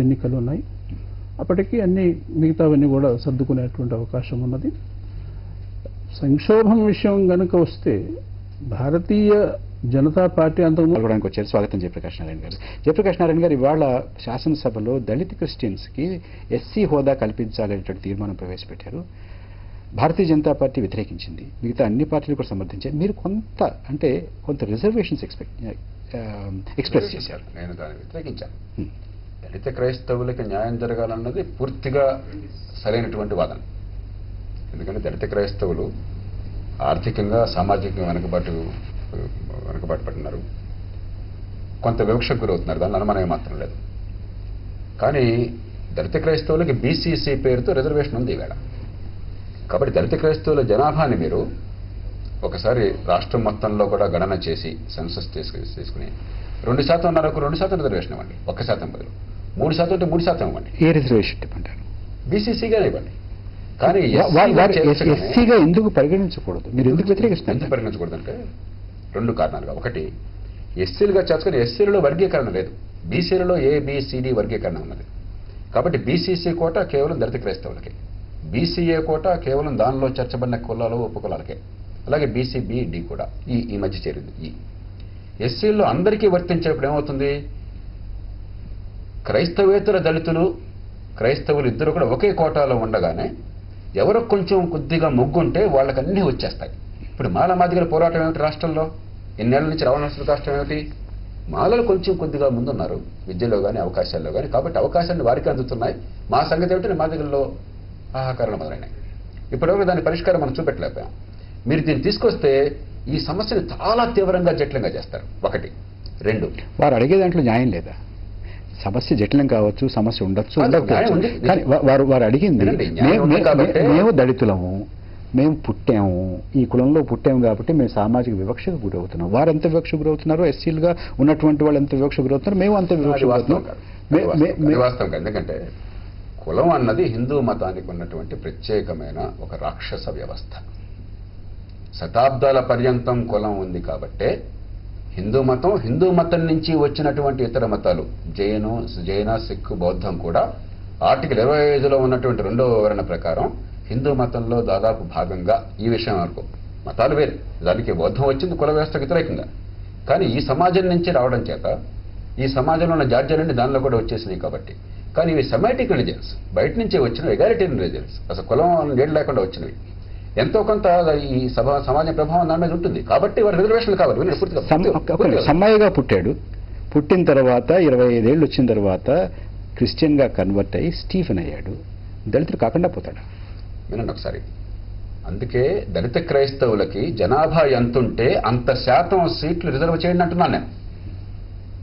ఎన్నికలు ఉన్నాయి. అప్పటికి అన్ని మిగతావన్నీ కూడా సర్దుకునేటువంటి అవకాశం ఉన్నది. సంక్షోభం విషయం గనుక వస్తే భారతీయ జనతా పార్టీ పాల్గొనడానికి వచ్చారు. స్వాగతం జయప్రకాష్ నారాయణ గారు. జయప్రకాష్ నారాయణ గారు, ఇవాళ శాసనసభలో దళిత క్రిస్టియన్స్కి ఎస్సీ హోదా కల్పించాలనేటువంటి తీర్మానం ప్రవేశపెట్టారు. భారతీయ జనతా పార్టీ వ్యతిరేకించింది, మిగతా అన్ని పార్టీలు కూడా సమర్థించారు. మీరు కొంత రిజర్వేషన్స్ ఎక్స్ప్రెస్ చేశారు. నేను దాన్ని వ్యతిరేకించాను. దళిత క్రైస్తవులకి న్యాయం జరగాలన్నది పూర్తిగా సరైనటువంటి వాదన. ఎందుకంటే దళిత క్రైస్తవులు ఆర్థికంగా సామాజికంగా వెనుకబాటు పడినారు, కొంత వివక్షకు గురవుతున్నారు, దాని అనుమానం మాత్రం లేదు. కానీ దళిత క్రైస్తవులకి బీసీసీ పేరుతో రిజర్వేషన్ ఉంది ఈవేళ. కాబట్టి దళిత క్రైస్తవుల జనాభాని మీరు ఒకసారి రాష్ట్రం మొత్తంలో కూడా గణన చేసి సెన్సస్ తీసుకుని 2% అన్నారు, 2% రిజర్వేషన్ ఇవ్వండి, 1% బదులు 3% అంటే 3% ఇవ్వండి. ఏ రిజర్వేషన్ ఇవ్వంటారు? బీసీసీగానే ఇవ్వండి. కానీ ఎస్సీగా ఎందుకు పరిగణించకూడదు? మీరు ఎందుకు వ్యతిరేకిస్తున్నారు? ఎందుకు పరిగణించకూడదు అంటే 2 కారణాలుగా. ఒకటి, ఎస్సీలుగా చేర్చుకొని ఎస్సీలలో వర్గీకరణ లేదు, బీసీలలో ఏబిసిడి వర్గీకరణ ఉన్నది. కాబట్టి బీసీసీ కోట కేవలం దళిత క్రైస్తవులకి, బీసీఏ కోట కేవలం దానిలో చేర్చబడిన కులాలు ఉపకులాలకే, అలాగే బీసీబీ డి కూడా ఈ మధ్య చేరింది. ఈ ఎస్సీల్లో అందరికీ వర్తించేప్పుడు ఏమవుతుంది, క్రైస్తవేతర దళితులు క్రైస్తవులు ఇద్దరు కూడా ఒకే కోటాలో ఉండగానే ఎవరో కొంచెం కొద్దిగా మొగ్గుంటే వాళ్ళకి అన్నీ వచ్చేస్తాయి. ఇప్పుడు మాల మాదిగల పోరాటం ఏమిటి రాష్ట్రంలో? ఎన్నేళ్ల నుంచి రావణాసుల రాష్ట్రం ఏమిటి? మాలలు కొంచెం కొద్దిగా ముందున్నారు విద్యలో కానీ అవకాశాల్లో కానీ, కాబట్టి అవకాశాన్ని వారికి అందుతున్నాయి. మా సంగతి ఏమిటంటే మాదిగల్లో ఆహాకారాలు మొదలైనాయి. ఇప్పటివరకు దాని పరిష్కారం మనం చూపెట్టలేకపోయాం. మీరు దీన్ని తీసుకొస్తే ఈ సమస్యను చాలా తీవ్రంగా జటిలంగా చేస్తారు. 1. 2, వారు అడిగే దాంట్లో న్యాయం లేదా? సమస్య జటిలం కావచ్చు, సమస్య ఉండొచ్చు, కానీ వారు అడిగింది మేము దళితులము, మేము పుట్టాము, ఈ కులంలో పుట్టాము కాబట్టి మేము సామాజిక వివక్షకు గురవుతున్నాం. వారు ఎంత వివక్షకు గురవుతున్నారో, ఎస్సీలుగా ఉన్నటువంటి వాళ్ళు ఎంత వివక్షకు గురవుతున్నారు, మేము అంత వివక్ష వాస్తవం. ఎందుకంటే కులం అన్నది హిందూ మతానికి ఉన్నటువంటి ప్రత్యేకమైన ఒక రాక్షస వ్యవస్థ. శతాబ్దాల పర్యంతం కులం ఉంది కాబట్టే హిందూ మతం నుంచి వచ్చినటువంటి ఇతర మతాలు జైన సిక్కు బౌద్ధం కూడా ఆర్టికల్ 25లో ఉన్నటువంటి 2వ వివరణ ప్రకారం హిందూ మతంలో దాదాపు భాగంగా ఈ విషయం వరకు. మతాలు వేరు, దానికి బౌద్ధం వచ్చింది కుల వ్యవస్థకు వ్యతిరేకంగా. కానీ ఈ సమాజం నుంచి రావడం చేత ఈ సమాజంలో ఉన్న జాడ్యాలన్నీ దానిలో కూడా వచ్చేసినాయి. కాబట్టి కానీ ఇవి సెమాటిక్ రిలీజియన్స్, బయట నుంచే వచ్చినవి, ఎగాలిటేరియన్ రిలీజియన్స్, అసలు కులం నీడ లేకుండా వచ్చినవి. ఎంతో కొంత ఈ సమాజ ప్రభావం దాని మీద ఉంటుంది. కాబట్టి వారి రిజర్వేషన్లు కావాలి. సమ్మయ్యగా పుట్టాడు, పుట్టిన తర్వాత 25 ఏళ్ళు వచ్చిన తర్వాత క్రిస్టియన్గా కన్వర్ట్ అయ్యి స్టీఫెన్ అయ్యాడు. దళితుడు కాకుండా పోతాడు. వినండి ఒకసారి. అందుకే దళిత క్రైస్తవులకి జనాభా ఎంతుంటే అంత శాతం సీట్లు రిజర్వ్ చేయండి అంటున్నాను నేను.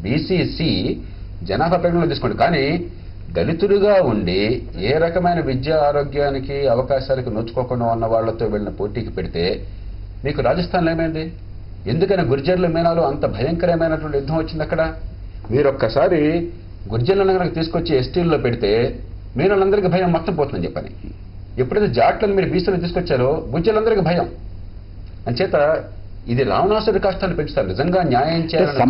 బీసీసీ జనాభా పరిగణలో తీసుకోండి. కానీ దళితుడిగా ఉండి ఏ రకమైన విద్య ఆరోగ్యానికి అవకాశాలకు నోచుకోకుండా ఉన్న వాళ్లతో వెళ్ళిన పోటీకి పెడితే మీకు రాజస్థాన్లో ఏమైంది? ఎందుకని గుర్జర్ల మీనాలు అంత భయంకరమైనటువంటి యుద్ధం వచ్చింది అక్కడ? మీరు ఒక్కసారి గుర్జర్లను కనుక తీసుకొచ్చి ఎస్టీల్లో పెడితే మీనాలందరికీ భయం మొత్తం పోతుందని చెప్పని. ఎప్పుడైతే జాట్లను మీరు బీసీలో తీసుకొచ్చారో గుర్జర్లందరికీ భయం. అంచేత ఇది రావణాసుడి కష్టాలు పెంచుతారు. నిజంగా న్యాయం చేయాలని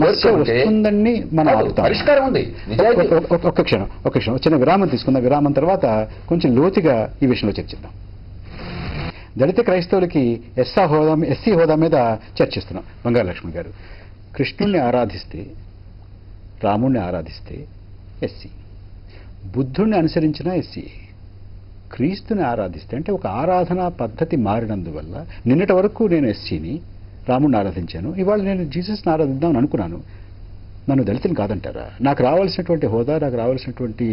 పరిష్కారం ఉంది. ఒక క్షణం చిన్న విరామం తీసుకుందాం. విరామం తర్వాత కొంచెం లోతుగా ఈ విషయంలో చర్చిద్దాం. దళిత క్రైస్తవులకి ఎస్సీ హోదా మీద చర్చిస్తున్నాం. బంగారలక్ష్మి గారు, కృష్ణుణ్ణి ఆరాధిస్తే, రాముణ్ణి ఆరాధిస్తే ఎస్సీ, బుద్ధుణ్ణి అనుసరించిన ఎస్సీ, క్రీస్తుని ఆరాధిస్తే అంటే ఒక ఆరాధనా పద్ధతి మారినందువల్ల నిన్నటి వరకు నేను ఎస్సీని, రాముడిని ఆరాధించాను, ఇవాళ నేను జీసస్ని ఆరాధిద్దామని అనుకున్నాను, నన్ను దళితుని కాదంటారా? నాకు రావాల్సినటువంటి హోదా, నాకు రావాల్సినటువంటి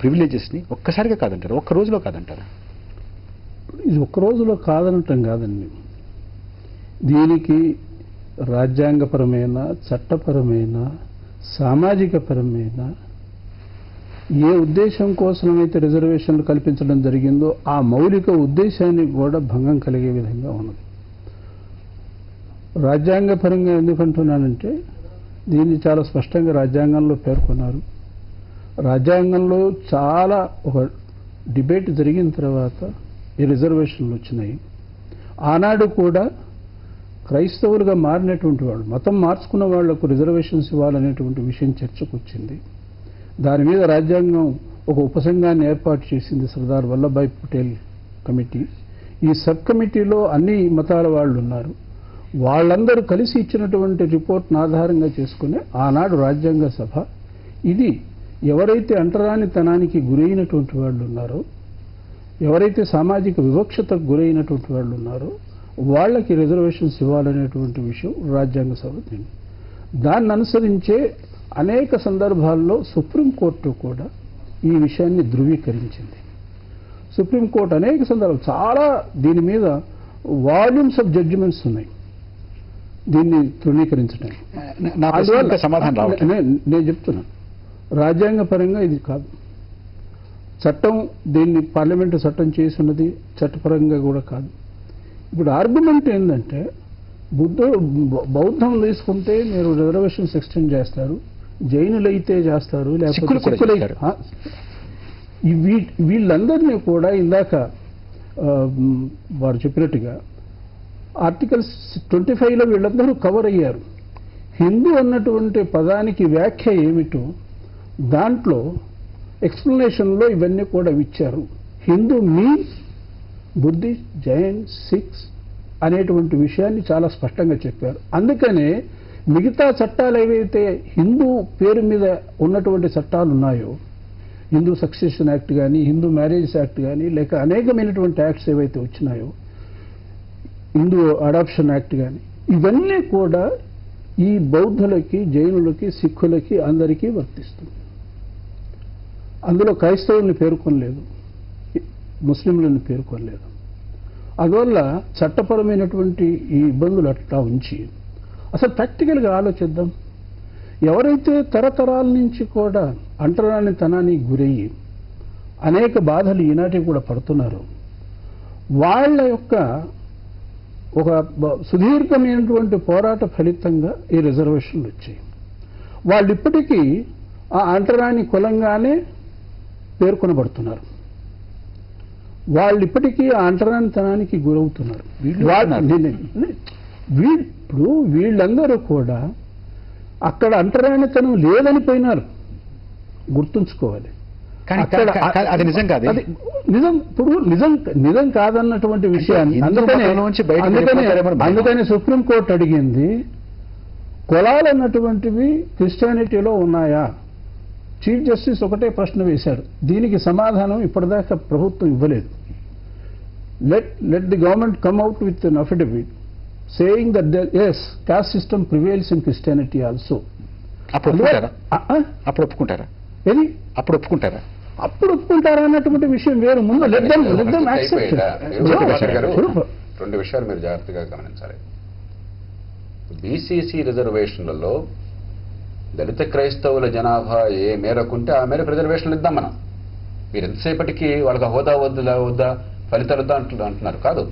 ప్రివిలేజెస్ని ఒక్కసారిగా కాదంటారా? ఒక్క రోజులో కాదంటారా? ఇది ఒక్క రోజులో కాదనటం కాదండి. దీనికి రాజ్యాంగపరమైన, చట్టపరమైన, సామాజికపరమైన ఏ ఉద్దేశం కోసమైతే రిజర్వేషన్లు కల్పించడం జరిగిందో ఆ మౌలిక ఉద్దేశానికి కూడా భంగం కలిగే విధంగా ఉన్నది. రాజ్యాంగపరంగా ఎందుకంటున్నానంటే దీన్ని చాలా స్పష్టంగా రాజ్యాంగంలో పేర్కొన్నారు. రాజ్యాంగంలో చాలా ఒక డిబేట్ జరిగిన తర్వాత ఈ రిజర్వేషన్లు వచ్చినాయి. ఆనాడు కూడా క్రైస్తవులుగా మారినటువంటి వాళ్ళు, మతం మార్చుకున్న వాళ్లకు రిజర్వేషన్స్ ఇవ్వాలనేటువంటి విషయం చర్చకు వచ్చింది. దాని మీద రాజ్యాంగం ఒక ఉపసంఘాన్ని ఏర్పాటు చేసింది సర్దార్ వల్లభాయ్ పటేల్ కమిటీ. ఈ సబ్ కమిటీలో అన్ని మతాల వాళ్ళు ఉన్నారు. వాళ్ళందరూ కలిసి ఇచ్చినటువంటి రిపోర్ట్ను ఆధారంగా చేసుకుని ఆనాడు రాజ్యాంగ సభ ఇది ఎవరైతే అంటరానితనానికి గురైనటువంటి వాళ్ళు ఉన్నారో, ఎవరైతే సామాజిక వివక్షతకు గురైనటువంటి వాళ్ళు ఉన్నారో వాళ్ళకి రిజర్వేషన్స్ ఇవ్వాలనేటువంటి విషయం రాజ్యాంగ సభ తింది. దాన్ని అనుసరించే అనేక సందర్భాల్లో సుప్రీంకోర్టు కూడా ఈ విషయాన్ని ధృవీకరించింది. సుప్రీంకోర్టు అనేక సందర్భాలు చాలా దీని మీద వాల్యూమ్స్ ఆఫ్ జడ్జిమెంట్స్ ఉన్నాయి దీన్ని ధృవీకరించడానికి. నా ప్రశ్నకు సమాధానం రావట్లేదు. నేను చెప్తున్నాను, రాజ్యాంగపరంగా ఇది కాదు. చట్టం దీన్ని పార్లమెంటు చట్టం చేసి ఉన్నది చట్టపరంగా కూడా కాదు. ఇప్పుడు ఆర్గ్యుమెంట్ ఏంటంటే బౌద్ధం తీసుకుంటే మీరు రిజర్వేషన్స్ ఎక్స్టెండ్ చేస్తారు, జైనులైతే చేస్తారు, లేకపోతే వీళ్ళందరినీ కూడా ఇందాక వారు చెప్పినట్టుగా ఆర్టికల్ 25లో వీళ్ళందరూ కవర్ అయ్యారు. హిందూ అన్నటువంటి పదానికి వ్యాఖ్య ఏమిటో దాంట్లో ఎక్స్ప్లెనేషన్లో ఇవన్నీ కూడా ఇచ్చారు. Hindu means Buddhist, Jain, Sikhs అనేటువంటి విషయాన్ని చాలా స్పష్టంగా చెప్పారు. అందుకనే మిగతా చట్టాలు ఏవైతే హిందూ పేరు మీద ఉన్నటువంటి చట్టాలు ఉన్నాయో, హిందూ సక్సెషన్ యాక్ట్ కానీ, హిందూ మ్యారేజ్ యాక్ట్ కానీ, లేక అనేకమైనటువంటి యాక్ట్స్ ఏవైతే వచ్చినాయో, హిందూ అడాప్షన్ యాక్ట్ కానీ, ఇవన్నీ కూడా ఈ బౌద్ధులకి, జైనులకి, సిక్కులకి అందరికీ వర్తిస్తుంది. అందులో క్రైస్తవుల్ని పేర్కొనలేదు, ముస్లింలను పేర్కొనలేదు. అందువల్ల చట్టపరమైనటువంటి ఈ ఇబ్బందులు అట్లా ఉంచి అసలు ప్రాక్టికల్గా ఆలోచిద్దాం. ఎవరైతే తరతరాల నుంచి కూడా అంటరానితనానికి గురయ్యి అనేక బాధలు ఈనాటికి కూడా పడుతున్నారో వాళ్ళ యొక్క ఒక సుదీర్ఘమైనటువంటి పోరాట ఫలితంగా ఈ రిజర్వేషన్లు వచ్చాయి. వాళ్ళు ఇప్పటికీ ఆ అంటరాని కులంగానే పేర్కొనబడుతున్నారు. వాళ్ళు ఇప్పటికీ ఆ అంటరానితనానికి గురవుతున్నారు. ఇప్పుడు వీళ్ళందరూ కూడా అక్కడ అంటరానితనం లేదని పోయినారు, గుర్తుంచుకోవాలి. అది నిజం కాదు. అది నిజం. ఇప్పుడు నిజం కాదన్నటువంటి విషయాన్ని అందుకనే సుప్రీంకోర్టు అడిగింది, కులాలు అన్నటువంటివి క్రిస్టియానిటీలో ఉన్నాయా? చీఫ్ జస్టిస్ ఒకటే ప్రశ్న వేశారు, దీనికి సమాధానం ఇప్పటిదాకా ప్రభుత్వం ఇవ్వలేదు. Let the government come out with an affidavit saying that yes, caste system prevails in Christianity also. అప్పుడు ఒప్పుకుంటారా? ఏది అప్పుడు ఒప్పుకుంటారా? అప్పుడు ఒప్పుకుంటారా అన్నటువంటి విషయం వేరు. ముందు let them accept it. రెండు విషయాలు మీరు జాగ్రత్తగా గమనించాలి. బీసీసీ రిజర్వేషన్లలో దళిత క్రైస్తవుల జనాభా ఏ మేరకుంటే ఆ మేరకు రిజర్వేషన్లు ఇద్దాం మనం. మీరు ఎంతసేపటికి వాళ్ళకి హోదా వద్దా ఫలితాలు అంటున్నారు. కాదు,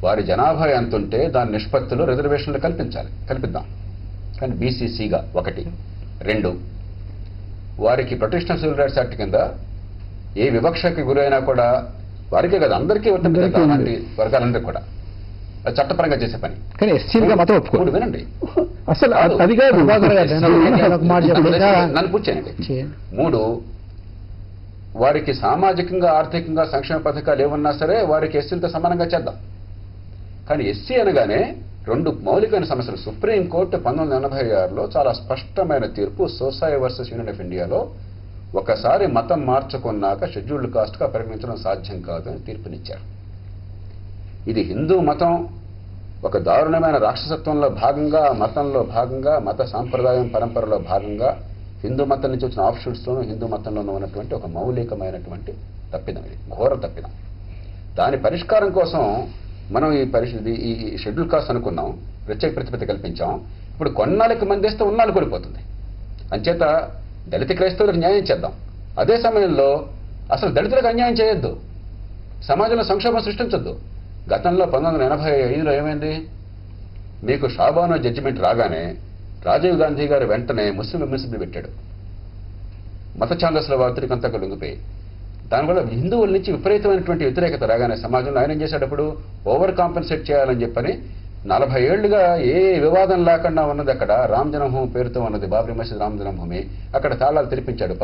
వారి జనాభా ఎంత ఉంటే దాని నిష్పత్తిలో రిజర్వేషన్లు కల్పిద్దాం. కానీ బీసీసీగా 1. 2, వారికి protection of civil rights act కింద ఏ వివక్షకి గురైనా కూడా వారికే కదా అందరికీ అలాంటి వర్గాలందరికీ కూడా అది చట్టపరంగా చేసే పని. కానీ ఎస్సీలుగా మాత్రం ఒప్పుకోండి. వినండి, అసలు అది కాదు. నన్ను పూర్చేయండి. 3, వారికి సామాజికంగా ఆర్థికంగా సంక్షేమ పథకాలు ఏమన్నా సరే వారికి ఎస్సీలతో సమానంగా చేద్దాం. కానీ ఎస్సీ అనగానే 2 మౌలికమైన సమస్యలు. సుప్రీంకోర్టు 1986లో చాలా స్పష్టమైన తీర్పు సోసాయి వర్సెస్ యూనియన్ ఆఫ్ ఇండియాలో ఒకసారి మతం మార్చుకున్నాక షెడ్యూల్డ్ కాస్ట్గా పరిగణించడం సాధ్యం కాదు అని తీర్పునిచ్చారు. ఇది హిందూ మతం ఒక దారుణమైన రాక్షసత్వంలో భాగంగా, మతంలో భాగంగా, మత సాంప్రదాయం పరంపరలో భాగంగా హిందూ మతం నుంచి వచ్చిన ఆఫ్షూట్స్లోనూ హిందూ మతంలోనూ ఉన్నటువంటి ఒక మౌలికమైనటువంటి తప్పిదం, ఇది ఘోర తప్పిదం. దాని పరిష్కారం కోసం మనం ఈ షెడ్యూల్ కాస్ట్ అనుకున్నాం, ప్రత్యేక ప్రతిపత్తి కల్పించాం. ఇప్పుడు కొన్నాళ్ళకి మందేస్తే ఉన్నాళ్ళు కోల్పోతుంది. అంచేత దళిత క్రైస్తవులకు న్యాయం చేద్దాం. అదే సమయంలో అసలు దళితులకు అన్యాయం చేయొద్దు, సమాజంలో సంక్షోభం సృష్టించొద్దు. గతంలో 1985లో ఏమైంది? మీకు షాబానో జడ్జిమెంట్ రాగానే రాజీవ్ గాంధీ గారు వెంటనే ముస్లిం విమెన్స్ బిల్ పెట్టాడు. మత ఛాందస్సుల వార్తరికంతా లొంగిపోయి దానివల్ల హిందువుల నుంచి విపరీతమైనటువంటి వ్యతిరేకత రాగానే సమాజంలో ఆయన ఏం చేసేటప్పుడు ఓవర్ కాంపెన్సేట్ చేయాలని చెప్పని 40 ఏళ్లుగా ఏ వివాదం లేకుండా ఉన్నది అక్కడ రామ్ జన్మభూమి పేరుతో ఉన్నది, బాబ్రీ మసీద్ రామ్ జన్మభూమి. అక్కడ తాళాలు తెరిపించాడు